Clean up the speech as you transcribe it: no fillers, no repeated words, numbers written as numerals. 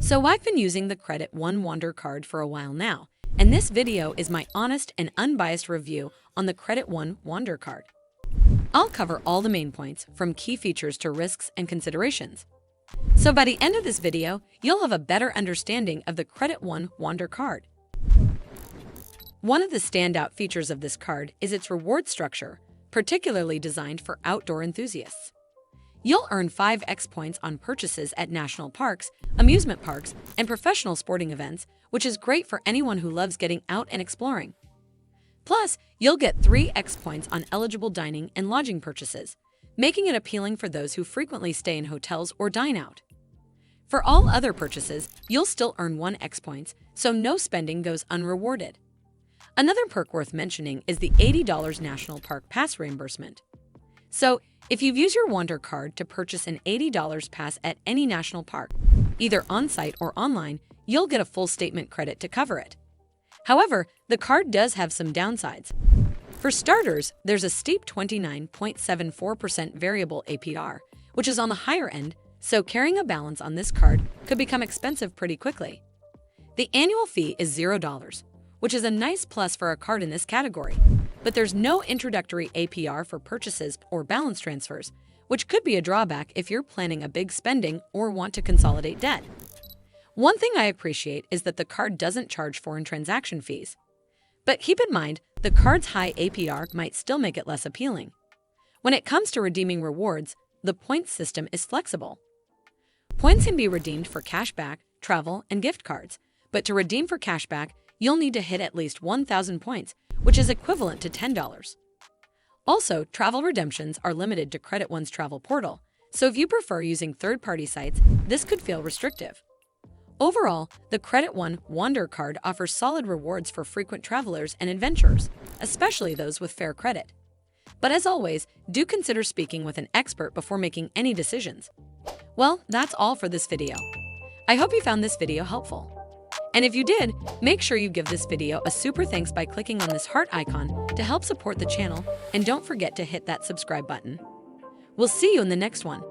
So I've been using the Credit One Wonder card for a while now, and this video is my honest and unbiased review on the Credit One Wonder card. I'll cover all the main points, from key features to risks and considerations. So by the end of this video, you'll have a better understanding of the Credit One Wonder card. One of the standout features of this card is its reward structure, particularly designed for outdoor enthusiasts. You'll earn 5x points on purchases at national parks, amusement parks, and professional sporting events, which is great for anyone who loves getting out and exploring. Plus, you'll get 3x points on eligible dining and lodging purchases, making it appealing for those who frequently stay in hotels or dine out. For all other purchases, you'll still earn 1x points, so no spending goes unrewarded. Another perk worth mentioning is the $80 National Park Pass reimbursement. So, if you've used your Wonder card to purchase an $80 pass at any national park, either on-site or online, you'll get a full statement credit to cover it. However, the card does have some downsides. For starters, there's a steep 29.74% variable APR, which is on the higher end, so carrying a balance on this card could become expensive pretty quickly. The annual fee is $0, which is a nice plus for a card in this category. But there's no introductory APR for purchases or balance transfers, which could be a drawback if you're planning a big spending or want to consolidate debt. One thing I appreciate is that the card doesn't charge foreign transaction fees. But keep in mind, the card's high APR might still make it less appealing. When it comes to redeeming rewards, the points system is flexible. Points can be redeemed for cashback, travel, and gift cards, but to redeem for cashback, you'll need to hit at least 1,000 points, which is equivalent to $10. Also, travel redemptions are limited to Credit One's travel portal, so if you prefer using third-party sites, this could feel restrictive. Overall, the Credit One Wonder card offers solid rewards for frequent travelers and adventurers, especially those with fair credit. But as always, do consider speaking with an expert before making any decisions. Well, that's all for this video. I hope you found this video helpful. And if you did, make sure you give this video a super thanks by clicking on this heart icon to help support the channel, and don't forget to hit that subscribe button. We'll see you in the next one.